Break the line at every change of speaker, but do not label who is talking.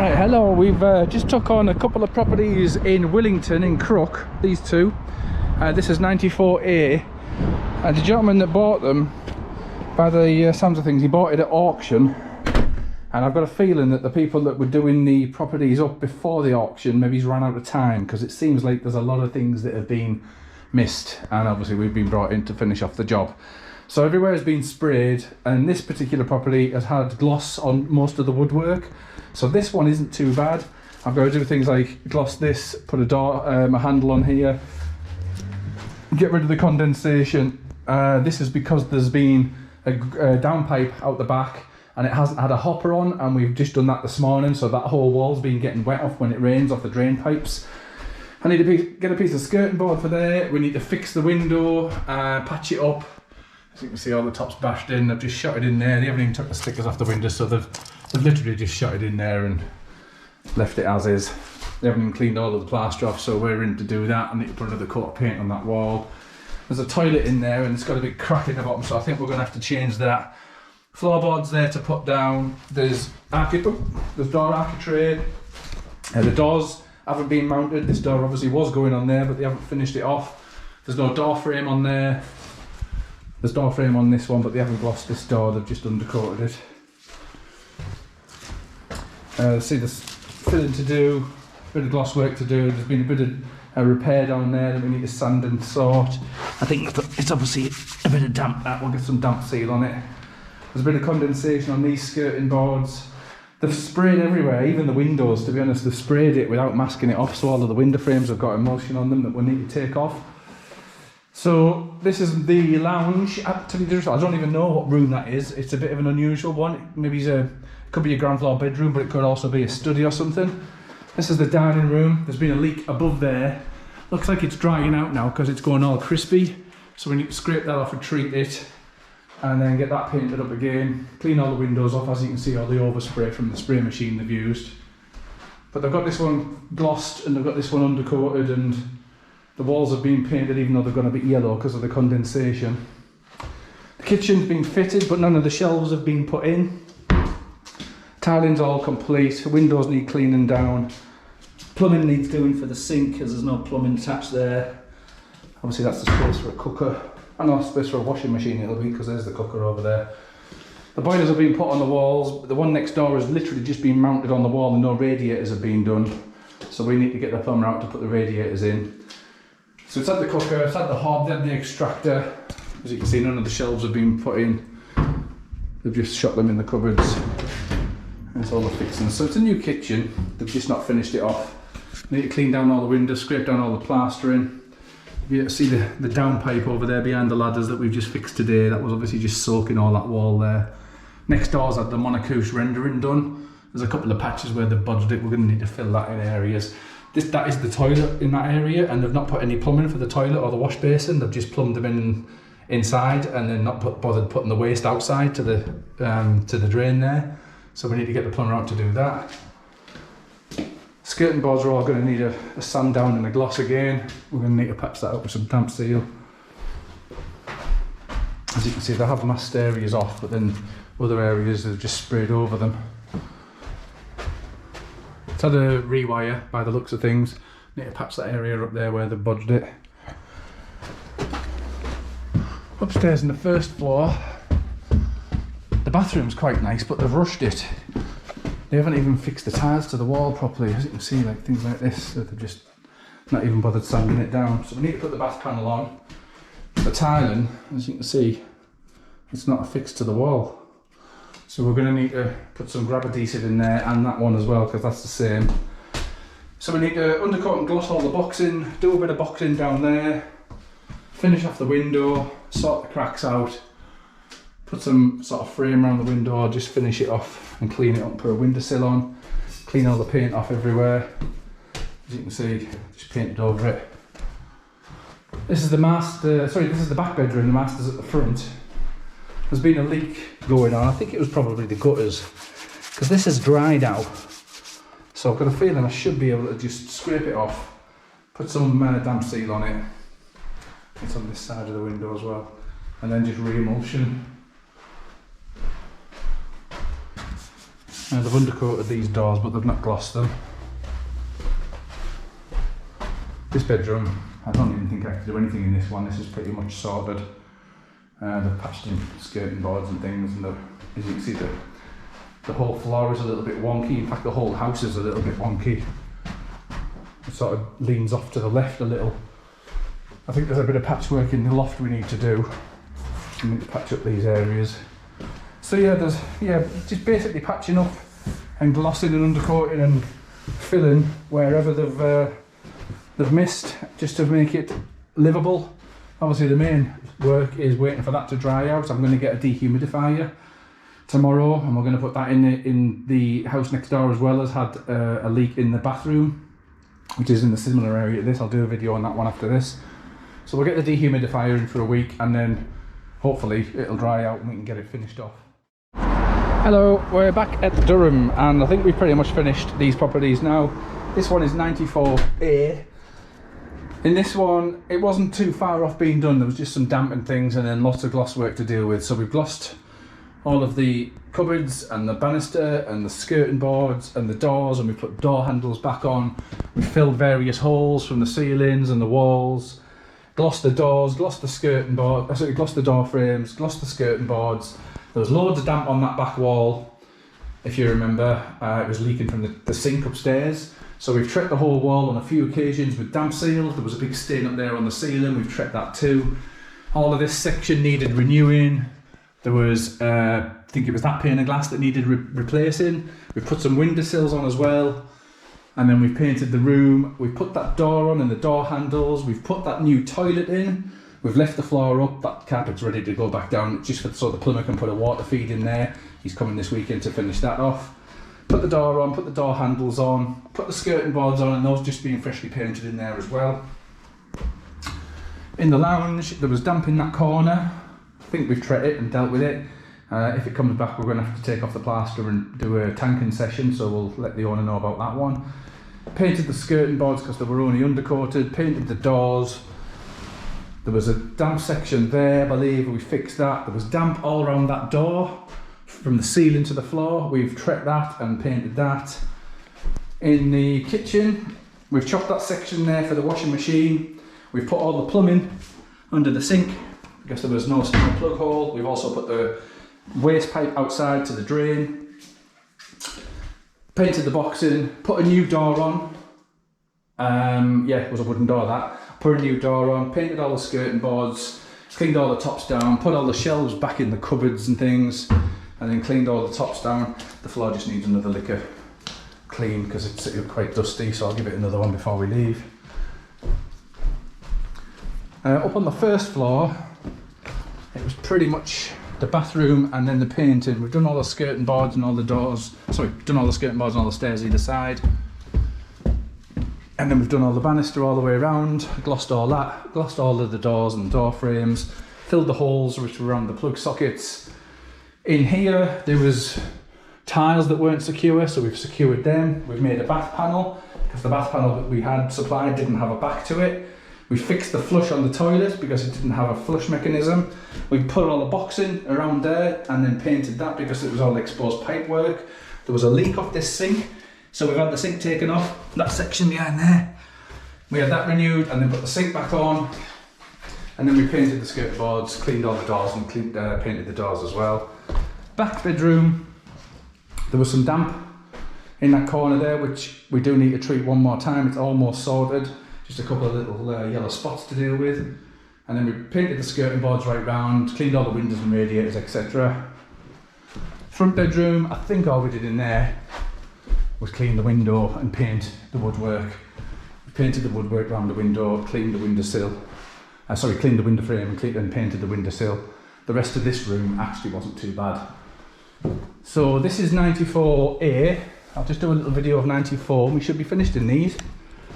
Right, hello. We've just took on a couple of properties in Willington, in Crook, these two. This is 94A. The gentleman that bought them, by the sounds of things, he bought it at auction. And I've got a feeling that the people that were doing the properties up before the auction, maybe he's run out of time, because it seems like there's a lot of things that have been missed. And obviously we've been brought in to finish off the job. So everywhere has been sprayed, and this particular property has had gloss on most of the woodwork. So this one isn't too bad. I've got to do things like gloss this, put a door, a handle on here, get rid of the condensation. This is because there's been a downpipe out the back and it hasn't had a hopper on, and we've just done that this morning, so that whole wall's been getting wet off when it rains off the drain pipes. I need to get a piece of skirting board for there. We need to fix the window, patch it up. As you can see, all the top's bashed in. They've just shot it in there. They haven't even took the stickers off the window, so they've literally just shot it in there and left it as is. They haven't even cleaned all of the plaster off, so we're in to do that. I need to put another coat of paint on that wall. There's a toilet in there and it's got a big crack in the bottom, so I think we're going to have to change that. Floorboards there to put down. There's door architrave. The doors haven't been mounted. This door obviously was going on there, but they haven't finished it off. There's no door frame on there. There's door frame on this one, but they haven't glossed this door, they've just undercoated it. See, there's filling to do, a bit of gloss work to do. There's been a bit of repair down there that we need to sand and sort. I think it's obviously a bit of damp, that we'll get some damp seal on it. There's a bit of condensation on these skirting boards. They've sprayed everywhere, even the windows, to be honest. They've sprayed it without masking it off, so all of the window frames have got emulsion on them that we need to take off. So this is the lounge. I don't even know what room that is. It's a bit of an unusual one. Maybe could be a ground floor bedroom, but it could also be a study or something. This is the dining room. There's been a leak above there. Looks like it's drying out now because it's going all crispy. So we need to scrape that off and treat it, and then get that painted up again. Clean all the windows off, as you can see, all the overspray from the spray machine they've used. But they've got this one glossed and they've got this one undercoated, and the walls have been painted even though they're going to be yellow because of the condensation. The kitchen's been fitted, but none of the shelves have been put in. Tiling's all complete. The windows need cleaning down. Plumbing needs doing for the sink because there's no plumbing attached there. Obviously that's the space for a cooker. And no space for a washing machine it'll be, because there's the cooker over there. The boilers have been put on the walls. The one next door has literally just been mounted on the wall and no radiators have been done. So we need to get the plumber out to put the radiators in. So it's had the cooker, it's had the hob, then the extractor. As you can see, none of the shelves have been put in. They've just shot them in the cupboards. That's all the fixings. So it's a new kitchen, they've just not finished it off. Need to clean down all the windows, scrape down all the plastering. You see the downpipe over there behind the ladders that we've just fixed today. That was obviously just soaking all that wall there. Next door's had the monocouche rendering done. There's a couple of patches where they've bodged it. We're going to need to fill that in areas. That is the toilet in that area, and they've not put any plumbing for the toilet or the wash basin. They've just plumbed them inside and then not bothered putting the waste outside to the drain there. So we need to get the plumber out to do that. Skirting boards are all going to need a sand down and a gloss again. We're going to need to patch that up with some damp seal. As you can see, they have masked areas off, but then other areas have just sprayed over them. It's had a rewire by the looks of things. Need to patch that area up there where they've bodged it. Upstairs in the first floor, the bathroom's quite nice, but they've rushed it. They haven't even fixed the tiles to the wall properly. As you can see, like things like this, so they've just not even bothered sanding it down. So we need to put the bath panel on. The tiling, as you can see, it's not affixed to the wall. So we're going to need to put some grab adhesive in there, and that one as well, because that's the same. So we need to undercoat and gloss all the boxing, do a bit of boxing down there, finish off the window, sort the cracks out, put some sort of frame around the window, or just finish it off and clean it up, put a windowsill on, clean all the paint off everywhere. As you can see, just painted over it. This is the this is the back bedroom, the master's at the front. There's been a leak going on. I think it was probably the gutters, because this is dried out. So I've got a feeling I should be able to just scrape it off, put some damp seal on it. It's on this side of the window as well, and then just re-emulsion. They've undercoated these doors, but they've not glossed them. This bedroom, I don't even think I have to do anything in this one. This is pretty much sorted. They've patched in skirting boards and things, and as you can see, the whole floor is a little bit wonky. In fact, the whole house is a little bit wonky. It sort of leans off to the left a little. I think there's a bit of patchwork in the loft we need to do. We need to patch up these areas. So yeah, just basically patching up and glossing and undercoating and filling wherever they've missed, just to make it livable. Obviously the main work is waiting for that to dry out. I'm going to get a dehumidifier tomorrow, and we're going to put that in the house next door as well. Has had a leak in the bathroom, which is in the similar area to this. I'll do a video on that one after this. So we'll get the dehumidifier in for a week, and then hopefully it'll dry out and we can get it finished off. Hello, we're back at Durham, and I think we've pretty much finished these properties now. This one is 94A. In this one, it wasn't too far off being done. There was just some damp and things, and then lots of gloss work to deal with. So we've glossed all of the cupboards and the banister and the skirting boards and the doors, and we put door handles back on. We filled various holes from the ceilings and the walls, glossed the doors, glossed the skirting board, glossed the door frames, glossed the skirting boards. There was loads of damp on that back wall, if you remember. It was leaking from the sink upstairs. So we've treated the whole wall on a few occasions with damp seal. There was a big stain up there on the ceiling. We've treated that too. All of this section needed renewing. There was, I think it was that pane of glass that needed replacing. We've put some windowsills on as well. And then we've painted the room. We've put that door on and the door handles. We've put that new toilet in. We've left the floor up. That carpet's ready to go back down, just so the plumber can put a water feed in there. He's coming this weekend to finish that off. Put the door on, put the door handles on, put the skirting boards on, and those just being freshly painted in there as well. In the lounge, there was damp in that corner. I think we've treated it and dealt with it. If it comes back, we're going to have to take off the plaster and do a tanking session, so we'll let the owner know about that one. Painted the skirting boards because they were only undercoated, painted the doors. There was a damp section there, I believe, we fixed that. There was damp all around that door, from the ceiling to the floor. We've treated that and painted that. In the kitchen, we've chopped that section there for the washing machine. We've put all the plumbing under the sink because there was no plug hole. We've also put the waste pipe outside to the drain. Painted the box in, put a new door on. Yeah, it was a wooden door that. Put a new door on, painted all the skirting boards, cleaned all the tops down, put all the shelves back in the cupboards and things, and then cleaned all the tops down. The floor just needs another lick of clean because it's quite dusty, so I'll give it another one before we leave. Up on the first floor, it was pretty much the bathroom and then the painting. We've done all the skirting boards and all the doors, done all the skirting boards and all the stairs either side. And then we've done all the banister all the way around, glossed all that, glossed all of the doors and door frames, filled the holes which were around the plug sockets. In here, there was tiles that weren't secure, so we've secured them. We've made a bath panel, because the bath panel that we had supplied didn't have a back to it. We fixed the flush on the toilet because it didn't have a flush mechanism. We put all the boxing around there and then painted that because it was all exposed pipe work. There was a leak off this sink, so we've had the sink taken off, that section behind there. We had that renewed and then put the sink back on. And then we painted the skirt boards, cleaned all the doors and painted the doors as well. Back bedroom, there was some damp in that corner there, which we do need to treat one more time. It's almost sorted, just a couple of little yellow spots to deal with. And then we painted the skirting boards right round, cleaned all the windows and radiators, etc. Front bedroom, I think all we did in there was clean the window and paint the woodwork. We painted the woodwork around the window, cleaned the windowsill. Cleaned the window frame and painted the windowsill. The rest of this room actually wasn't too bad. So this is 94A. I'll just do a little video of 94. We should be finished in these.